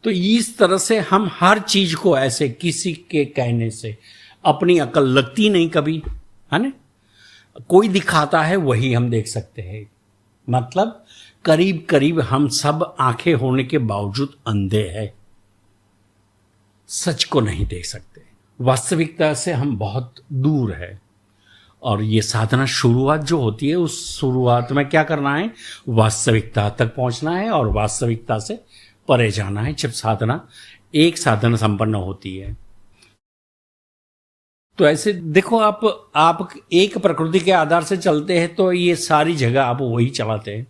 तो इस तरह से हम हर चीज को ऐसे किसी के कहने से, अपनी अकल लगती नहीं कभी, है ना, कोई दिखाता है वही हम देख सकते हैं। मतलब करीब करीब हम सब आंखें होने के बावजूद अंधे हैं, सच को नहीं देख सकते, वास्तविकता से हम बहुत दूर है। और ये साधना शुरुआत जो होती है, उस शुरुआत में क्या करना है, वास्तविकता तक पहुंचना है और वास्तविकता से परे जाना है। जब एक साधना संपन्न होती है तो ऐसे देखो, आप एक प्रकृति के आधार से चलते हैं तो ये सारी जगह आप वही चलाते हैं,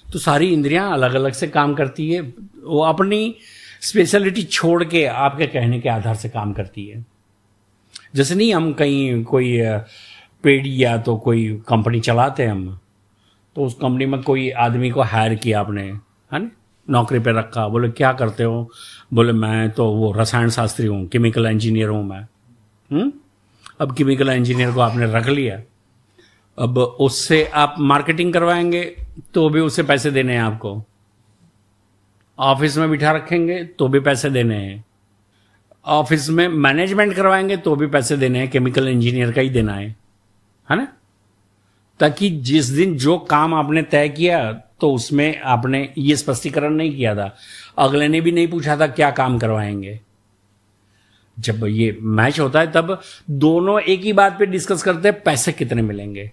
तो सारी इंद्रियां अलग अलग से काम करती है, वो अपनी स्पेशलिटी छोड़ के आपके कहने के आधार से काम करती है। जैसे नहीं हम कहीं कोई पेड या तो कोई कंपनी चलाते हैं हम, तो उस कंपनी में कोई आदमी को हायर किया आपने, है ना, नौकरी पे रखा, बोले क्या करते हो, बोले मैं तो वो रसायन शास्त्री हूँ, केमिकल इंजीनियर हूँ मैं। अब केमिकल इंजीनियर को आपने रख लिया, अब उससे आप मार्केटिंग करवाएंगे तो भी उससे पैसे देने हैं आपको, ऑफिस में बिठा रखेंगे तो भी पैसे देने हैं, ऑफिस में मैनेजमेंट करवाएंगे तो भी पैसे देने हैं, केमिकल इंजीनियर का ही देना है ना। ताकि जिस दिन जो काम आपने तय किया तो उसमें आपने ये स्पष्टीकरण नहीं किया था, अगले ने भी नहीं पूछा था क्या काम करवाएंगे। जब ये मैच होता है तब दोनों एक ही बात पे डिस्कस करते हैं, पैसे कितने मिलेंगे,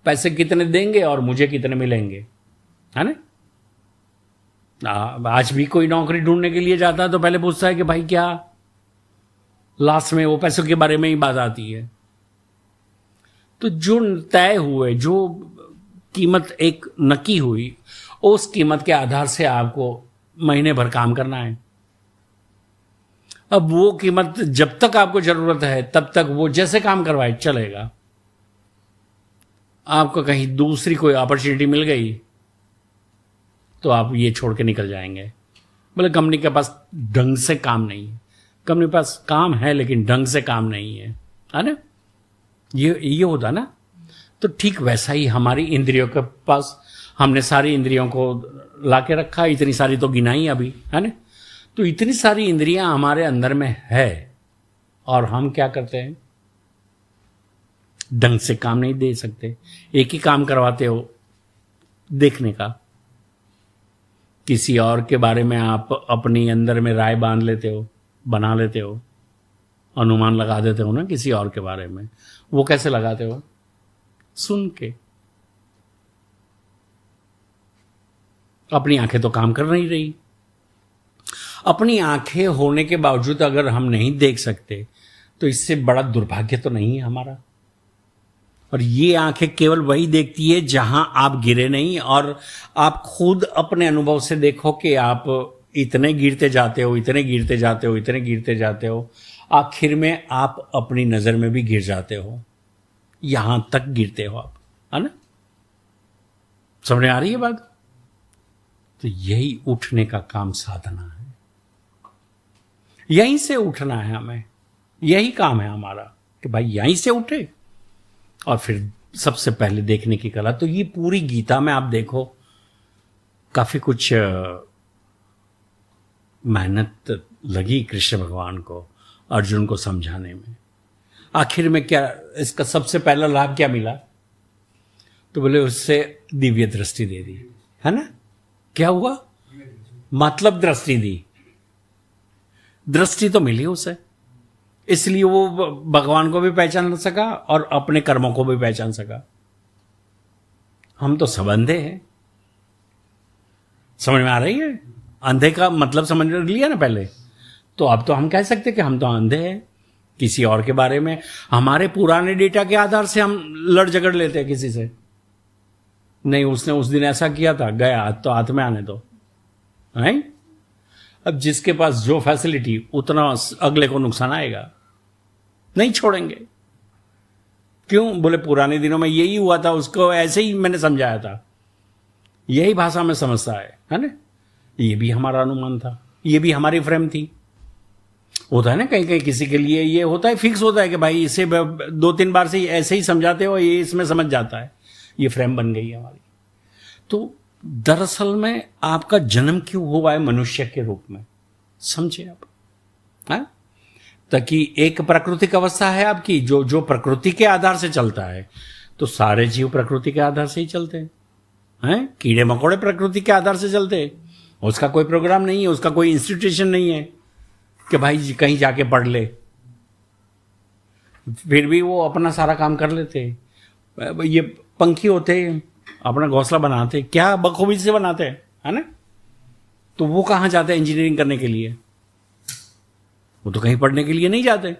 पैसे कितने देंगे और मुझे कितने मिलेंगे, है ना। आज भी कोई नौकरी ढूंढने के लिए जाता है तो पहले पूछता है कि भाई क्या, लास्ट में वो पैसों के बारे में ही बात आती है। तो जो तय हुए, जो कीमत एक नक्की हुई, उस कीमत के आधार से आपको महीने भर काम करना है। अब वो कीमत जब तक आपको जरूरत है तब तक वो जैसे काम करवाए चलेगा। आपको कहीं दूसरी कोई अपॉर्चुनिटी मिल गई तो आप ये छोड़ के निकल जाएंगे, बोले कंपनी के पास ढंग से काम नहीं है। कंपनी के पास काम है लेकिन ढंग से काम नहीं है ना, ये होता ना। तो ठीक वैसा ही हमारी इंद्रियों के पास हमने सारी इंद्रियों को लाके रखा, इतनी सारी तो गिनाई अभी, है ना। तो इतनी सारी इंद्रियां हमारे अंदर में है और हम क्या करते हैं, ढंग से काम नहीं दे सकते। एक ही काम करवाते हो देखने का, किसी और के बारे में आप अपनी अंदर में राय बांध लेते हो, बना लेते हो, अनुमान लगा देते हो ना किसी और के बारे में। वो कैसे लगाते हो, सुन के। अपनी आंखें तो काम कर नहीं रही। अपनी आंखें होने के बावजूद अगर हम नहीं देख सकते तो इससे बड़ा दुर्भाग्य तो नहीं है हमारा। और ये आंखें केवल वही देखती है जहां आप गिरे नहीं, और आप खुद अपने अनुभव से देखो कि आप इतने गिरते जाते हो, इतने गिरते जाते हो, इतने गिरते जाते हो, आखिर में आप अपनी नजर में भी गिर जाते हो, यहां तक गिरते हो आप, है ना। समझ में आ रही है बात। तो यही उठने का काम साधना है, यहीं से उठना है हमें, यही काम है हमारा कि भाई यहीं से उठे। और फिर सबसे पहले देखने की कला, तो ये पूरी गीता में आप देखो काफी कुछ मेहनत लगी कृष्ण भगवान को अर्जुन को समझाने में। आखिर में क्या इसका सबसे पहला लाभ क्या मिला, तो बोले उससे दिव्य दृष्टि दे दी, है ना। क्या हुआ, मतलब दृष्टि दी, दृष्टि तो मिली उसे, इसलिए वो भगवान को भी पहचान सका और अपने कर्मों को भी पहचान सका। हम तो सब अंधे हैं, समझ में आ रही है। अंधे का मतलब समझ लिया ना पहले, तो अब तो हम कह सकते कि हम तो अंधे हैं किसी और के बारे में। हमारे पुराने डेटा के आधार से हम लड़ झगड़ लेते हैं किसी से, नहीं उसने उस दिन ऐसा किया था, गया, आज तो हाथ में आने दो, है। अब जिसके पास जो फैसिलिटी उतना अगले को नुकसान आएगा, नहीं छोड़ेंगे। क्यों, बोले पुराने दिनों में यही हुआ था, उसको ऐसे ही मैंने समझाया था, यही भाषा में समझता है ना। ये भी हमारा अनुमान था, ये भी हमारी फ्रेम थी। होता है ना कहीं कहीं किसी के लिए ये होता है, फिक्स होता है कि भाई इसे 2-3 बार से ऐसे ही समझाते हो, ये इसमें समझ जाता है, ये फ्रेम बन गई है हमारी। तो दरअसल में आपका जन्म क्यों हुआ है मनुष्य के रूप में, समझे आप, हाँ? ताकि एक प्राकृतिक अवस्था है आपकी जो जो प्रकृति के आधार से चलता है, तो सारे जीव प्रकृति के आधार से ही चलते हैं। कीड़े मकोड़े प्रकृति के आधार से चलते हैं, उसका कोई प्रोग्राम नहीं है, उसका कोई इंस्टीट्यूशन नहीं है कि भाई कहीं जाके पढ़ ले, फिर भी वो अपना सारा काम कर लेते। ये पंखी होते अपना घोंसला बनाते, क्या बखूबी से बनाते हैं, है ना? तो वो कहाँ जाते हैं इंजीनियरिंग करने के लिए? वो तो कहीं पढ़ने के लिए नहीं जाते,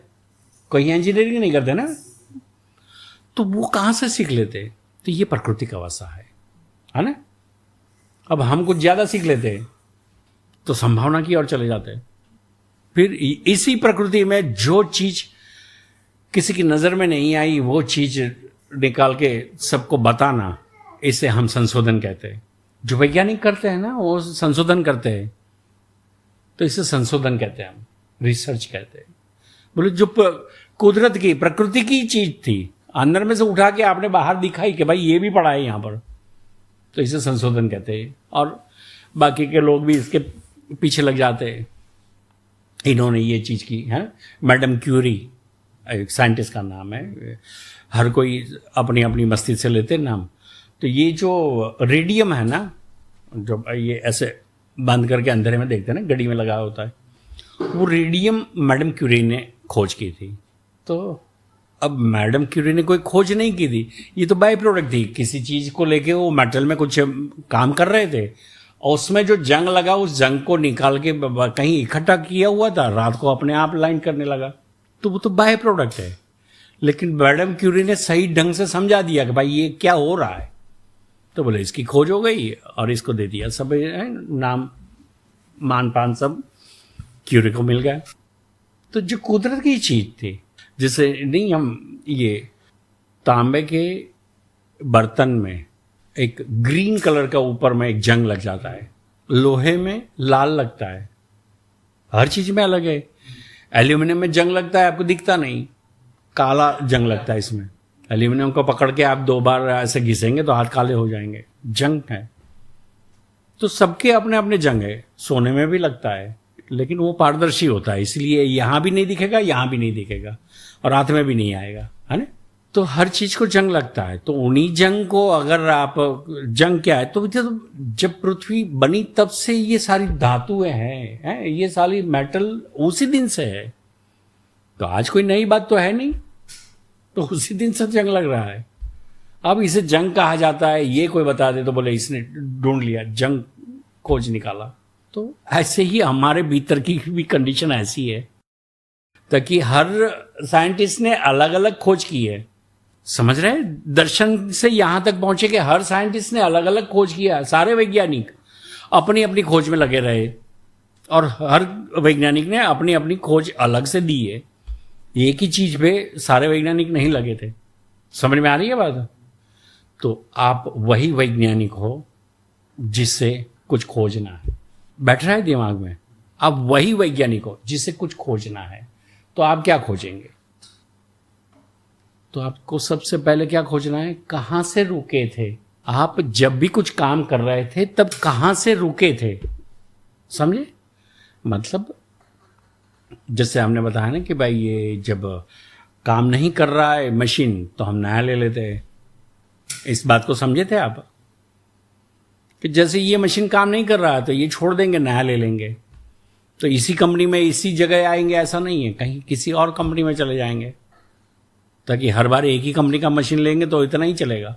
कहीं इंजीनियरिंग नहीं करते ना, तो वो कहाँ से सीख लेते? तो ये प्रकृति का अवस्था है ना? अब हम कुछ ज्यादा सीख लेते हैं तो संभावना की ओर चले जाते हैं। फिर इसी प्रकृति में जो चीज किसी की नजर में नहीं आई वो चीज निकाल के सबको बताना, इसे हम संशोधन कहते हैं। जो वैज्ञानिक करते हैं ना वो संशोधन करते हैं, तो इसे संशोधन कहते हैं, हम रिसर्च कहते हैं। बोले जो कुदरत की प्रकृति की चीज थी अंदर में से उठा के आपने बाहर दिखाई कि भाई ये भी पड़ा है यहां पर, तो इसे संशोधन कहते हैं। और बाकी के लोग भी इसके पीछे लग जाते हैं, इन्होंने ये चीज की है। मैडम क्यूरी एक साइंटिस्ट का नाम है, हर कोई अपनी अपनी मस्ती से लेते नाम। तो ये जो रेडियम है ना, जो ये ऐसे बंद करके अंधेरे में देखते हैं ना, गड़ी में लगा होता है, वो रेडियम मैडम क्यूरी ने खोज की थी। तो अब मैडम क्यूरी ने कोई खोज नहीं की थी, ये तो बाई प्रोडक्ट थी। किसी चीज को लेके वो मेटल में कुछ काम कर रहे थे, और उसमें जो जंग लगा उस जंग को निकाल के कहीं इकट्ठा किया हुआ था, रात को अपने आप लाइन करने लगा। तो वो तो बाय प्रोडक्ट है। लेकिन मैडम क्यूरी ने सही ढंग से समझा दिया कि भाई ये क्या हो रहा है, तो बोले इसकी खोज हो गई और इसको दे दिया, सब नाम मान पान सब क्यूरी को मिल गया। तो जो कुदरत की चीज थी, जैसे नहीं हम ये तांबे के बर्तन में एक ग्रीन कलर का ऊपर में एक जंग लग जाता है, लोहे में लाल लगता है, हर चीज में अलग है। एल्यूमिनियम में जंग लगता है, आपको दिखता नहीं, काला जंग लगता है इसमें। एल्यूमिनियम को पकड़ के आप 2 बार ऐसे घिसेंगे तो हाथ काले हो जाएंगे, जंग है। तो सबके अपने अपने जंग है। सोने में भी लगता है, लेकिन वो पारदर्शी होता है, इसलिए यहां भी नहीं दिखेगा, यहां भी नहीं दिखेगा, और हाथ में भी नहीं आएगा, है ना? तो हर चीज को जंग लगता है। तो उन्हीं जंग को अगर आप, जंग क्या है, तो जब पृथ्वी बनी तब से ये सारी धातुएं हैं, ये सारी मेटल उसी दिन से है। तो आज कोई नई बात तो है नहीं, तो उसी दिन से जंग लग रहा है। अब इसे जंग कहा जाता है, ये कोई बता दे तो बोले इसने ढूंढ लिया, जंग खोज निकाला। तो ऐसे ही हमारे भीतर की भी कंडीशन ऐसी है, ताकि हर साइंटिस्ट ने अलग अलग खोज की है। समझ रहे हैं? दर्शन से यहां तक पहुंचे कि हर साइंटिस्ट ने अलग अलग खोज किया। सारे वैज्ञानिक अपनी अपनी खोज में लगे रहे, और हर वैज्ञानिक ने अपनी अपनी खोज अलग से दी है। एक ही चीज पे सारे वैज्ञानिक नहीं लगे थे। समझ में आ रही है बात? तो आप वही वैज्ञानिक हो जिससे कुछ खोजना है, बैठ रहा है दिमाग में। आप वही वैज्ञानिक हो जिसे कुछ खोजना है, तो आप क्या खोजेंगे? तो आपको सबसे पहले क्या खोजना है? कहां से रुके थे आप? जब भी कुछ काम कर रहे थे तब कहां से रुके थे? समझे? मतलब जैसे हमने बताया ना कि भाई ये जब काम नहीं कर रहा है मशीन, तो हम नया ले लेते हैं। इस बात को समझे थे आप? कि जैसे ये मशीन काम नहीं कर रहा है तो ये छोड़ देंगे, नया ले लेंगे। तो इसी कंपनी में इसी जगह आएंगे, ऐसा नहीं है, कहीं किसी और कंपनी में चले जाएंगे, ताकि हर बार एक ही कंपनी का मशीन लेंगे तो इतना ही चलेगा।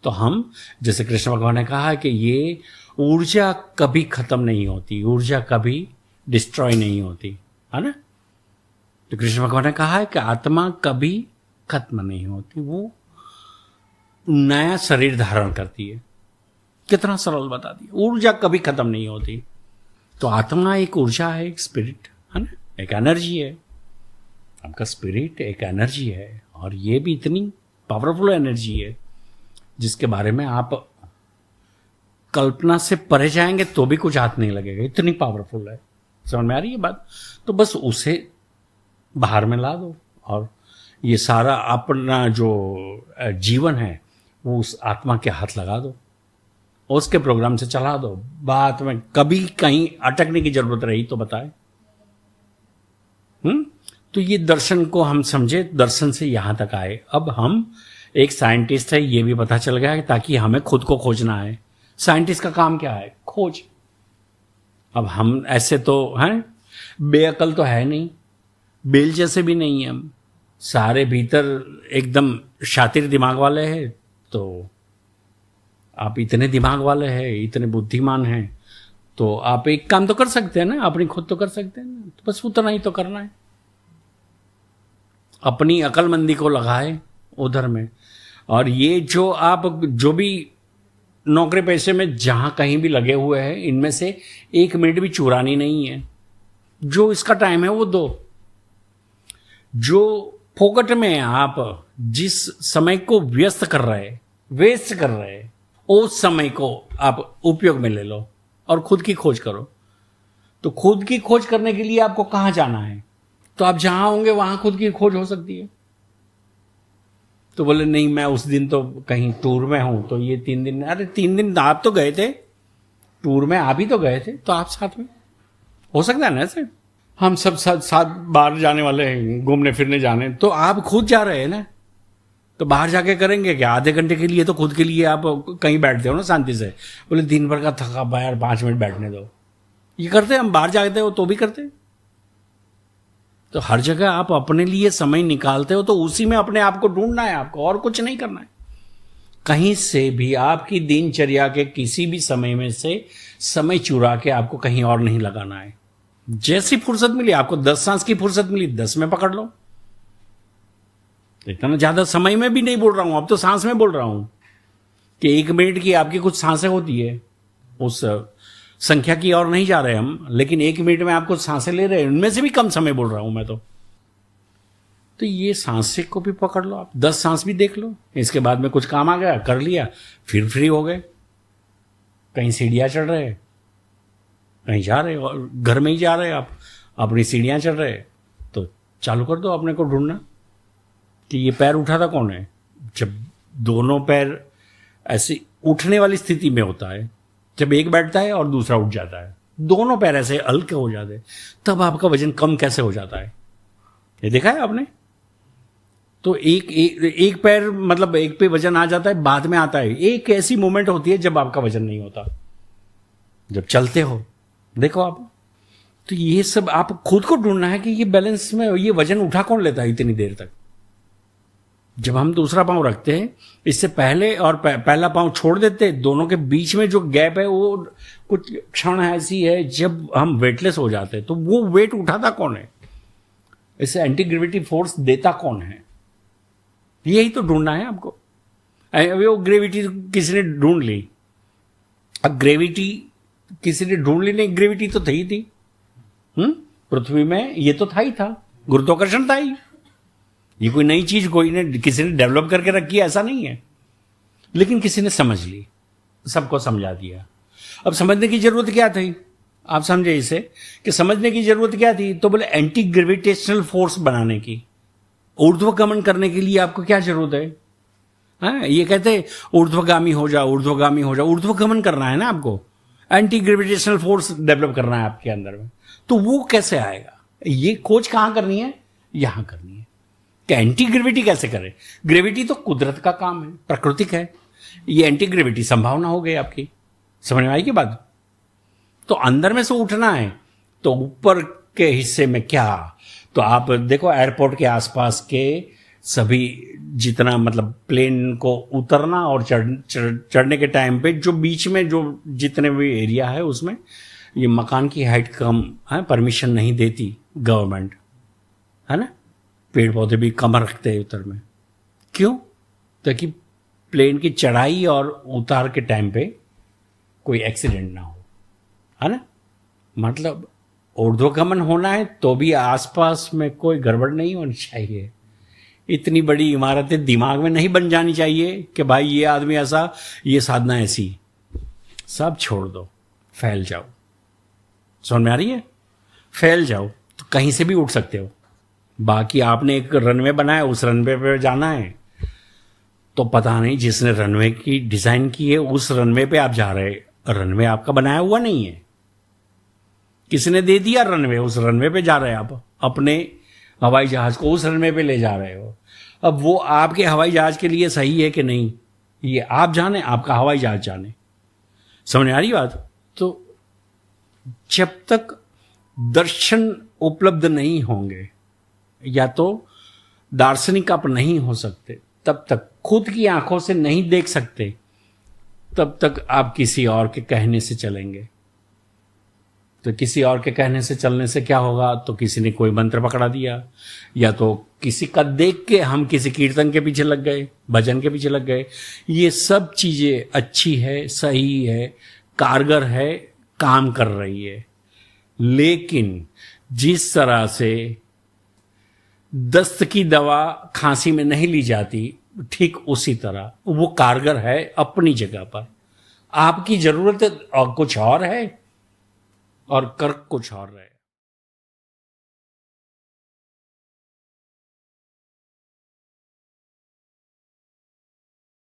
तो हम, जैसे कृष्ण भगवान ने कहा कि ये ऊर्जा कभी खत्म नहीं होती, ऊर्जा कभी डिस्ट्रॉय नहीं होती, है ना? तो कृष्ण भगवान ने कहा है कि आत्मा कभी खत्म नहीं होती, वो नया शरीर धारण करती है। कितना सरल बता दिया, ऊर्जा कभी खत्म नहीं होती। तो आत्मा एक ऊर्जा है, एक स्पिरिट है ना, एक एनर्जी है। आपका स्पिरिट एक एनर्जी है, और ये भी इतनी पावरफुल एनर्जी है जिसके बारे में आप कल्पना से परे जाएंगे तो भी कुछ हाथ नहीं लगेगा, इतनी पावरफुल है। समझ में आ रही है बात? तो बस उसे बाहर में ला दो, और ये सारा अपना जो जीवन है वो उस आत्मा के हाथ लगा दो। उसके प्रोग्राम से चला दो। बात में कभी कहीं अटकने की जरूरत रही तो बताए। तो ये दर्शन को हम समझे, दर्शन से यहां तक आए। अब हम एक साइंटिस्ट है ये भी पता चल गया है, ताकि हमें खुद को खोजना है। साइंटिस्ट का काम क्या है? खोज। अब हम ऐसे तो हैं, बेअकल तो है नहीं, बेल जैसे भी नहीं है हम, सारे भीतर एकदम शातिर दिमाग वाले हैं। तो आप इतने दिमाग वाले हैं, इतने बुद्धिमान हैं, तो आप एक काम तो कर सकते हैं ना, अपनी खुद तो कर सकते हैं ना। तो बस उतना ही तो करना है, अपनी अकलमंदी को लगाए उधर में। और ये जो आप जो भी नौकरी पैसे में जहां कहीं भी लगे हुए हैं, इनमें से 1 मिनट भी चुरानी नहीं है। जो इसका टाइम है वो दो। जो फोकट में आप जिस समय को व्यस्त कर रहे, वेस्ट कर रहे, उस समय को आप उपयोग में ले लो और खुद की खोज करो। तो खुद की खोज करने के लिए आपको कहां जाना है? तो आप जहां होंगे वहां खुद की खोज हो सकती है। तो बोले नहीं, मैं उस दिन तो कहीं टूर में हूं, तो ये 3 दिन। अरे 3 दिन आप तो गए थे टूर में, आप ही तो गए थे, तो आप साथ में हो सकता है ना ऐसे। हम सब साथ बाहर जाने वाले हैं, घूमने फिरने जाने, तो आप खुद जा रहे हैं ना, तो बाहर जाके करेंगे क्या? आधे घंटे के लिए तो खुद के लिए आप कहीं बैठते हो ना शांति से। बोले दिन भर का थका हुआ यार, 5 मिनट बैठने दो। ये करते हम, बाहर जाते हो तो भी करते। तो हर जगह आप अपने लिए समय निकालते हो, तो उसी में अपने आप को ढूंढना है आपको, और कुछ नहीं करना है। कहीं से भी आपकी दिनचर्या के किसी भी समय में से समय चुरा के आपको कहीं और नहीं लगाना है। जैसी फुर्सत मिली आपको, 10 सांस की फुर्सत मिली, 10 में पकड़ लो। इतना ज्यादा समय में भी नहीं बोल रहा हूं, अब तो सांस में बोल रहा हूं कि 1 मिनट की आपकी कुछ सांसें होती है, उस संख्या की और नहीं जा रहे हम, लेकिन 1 मिनट में आपको सांसें ले रहे हैं, उनमें से भी कम समय बोल रहा हूं मैं तो ये सांसें को भी पकड़ लो आप, 10 सांस भी देख लो। इसके बाद में कुछ काम आ गया, कर लिया, फिर फ्री हो गए। कहीं सीढ़ियां चढ़ रहे, कहीं जा रहे, और घर में ही जा रहे आप, अपनी सीढ़ियां चढ़ रहे, तो चालू कर दो अपने को ढूंढना कि ये पैर उठा था कौन है। जब दोनों पैर ऐसी उठने वाली स्थिति में होता है, जब एक बैठता है और दूसरा उठ जाता है, दोनों पैर ऐसे हल्के हो जाते हैं, तब आपका वजन कम कैसे हो जाता है, ये देखा है आपने? तो एक पैर मतलब एक पे वजन आ जाता है, बाद में आता है। एक ऐसी मोमेंट होती है जब आपका वजन नहीं होता, जब चलते हो, देखो आप। तो ये सब आप खुद को ढूंढना है कि ये बैलेंस में, ये वजन उठा कौन लेता है इतनी देर तक। जब हम दूसरा पांव रखते हैं, इससे पहले और पहला पांव छोड़ देते हैं, दोनों के बीच में जो गैप है वो कुछ क्षण ऐसी है जब हम वेटलेस हो जाते हैं। तो वो वेट उठाता कौन है, इसे एंटी ग्रेविटी फोर्स देता कौन है, यही तो ढूंढना है आपको। वो ग्रेविटी किसी ने ढूंढ ली, अब ग्रेविटी किसी ने ढूंढ ली नहीं, ग्रेविटी तो थी पृथ्वी में, ये तो था ही था, गुरुत्वाकर्षण था ही। ये कोई नई चीज कोई ने किसी ने डेवलप करके रखी है ऐसा नहीं है, लेकिन किसी ने समझ ली, सबको समझा दिया। अब समझने की जरूरत क्या थी, आप समझे इसे कि समझने की जरूरत क्या थी? तो बोले एंटी ग्रेविटेशनल फोर्स बनाने की, ऊर्ध्वगमन करने के लिए आपको क्या जरूरत है? हाँ, ये कहते हैं ऊर्ध्वगामी हो जाओ, ऊर्ध्वगामी हो जाओ, ऊर्ध्वगमन करना है ना आपको, एंटी ग्रेविटेशनल फोर्स डेवलप करना है आपके अंदर में। तो वो कैसे आएगा? ये खोज कहां करनी है? यहां करनी है कि एंटी ग्रेविटी कैसे करें। ग्रेविटी तो कुदरत का काम है, प्राकृतिक है, ये एंटी ग्रेविटी संभावना हो गई आपकी, समझ में आई की बात? तो अंदर में से उठना है, तो ऊपर के हिस्से में क्या, तो आप देखो एयरपोर्ट के आसपास के सभी जितना मतलब प्लेन को उतरना और चढ़ने के टाइम पे जो बीच में जो जितने भी एरिया है उसमें ये मकान की हाइट कम है, परमिशन नहीं देती गवर्नमेंट, है ना। पेड़ पौधे भी कम रखते हैं उतर में, क्यों? ताकि प्लेन की चढ़ाई और उतार के टाइम पे कोई एक्सीडेंट ना हो, है ना। मतलब ऊर्ध्वगमन होना है तो भी आसपास में कोई गड़बड़ नहीं होनी चाहिए। इतनी बड़ी इमारतें दिमाग में नहीं बन जानी चाहिए कि भाई ये आदमी ऐसा, ये साधना ऐसी। सब छोड़ दो, फैल जाओ। समझ में आ रही है? फैल जाओ तो कहीं से भी उठ सकते हो। बाकी आपने एक रनवे बनाया, उस रनवे पे जाना है, तो पता नहीं जिसने रनवे की डिजाइन की है उस रनवे पे आप जा रहे, रनवे आपका बनाया हुआ नहीं है, किसने दे दिया रनवे, उस रनवे पे जा रहे हैं आप, अपने हवाई जहाज को उस रनवे पे ले जा रहे हो। अब वो आपके हवाई जहाज के लिए सही है कि नहीं, ये आप जाने, आपका हवाई जहाज जाने। समझ आ रही बात? तो जब तक दर्शन उपलब्ध नहीं होंगे या तो दार्शनिक आप नहीं हो सकते, तब तक खुद की आंखों से नहीं देख सकते, तब तक आप किसी और के कहने से चलेंगे। तो किसी और के कहने से चलने से क्या होगा, तो किसी ने कोई मंत्र पकड़ा दिया, या तो किसी का देख के हम किसी कीर्तन के पीछे लग गए, भजन के पीछे लग गए। ये सब चीजें अच्छी है, सही है, कारगर है, काम कर रही है, लेकिन जिस तरह से दस्त की दवा खांसी में नहीं ली जाती, ठीक उसी तरह वो कारगर है अपनी जगह पर। आपकी जरूरत कुछ और है और कर कुछ और रहे।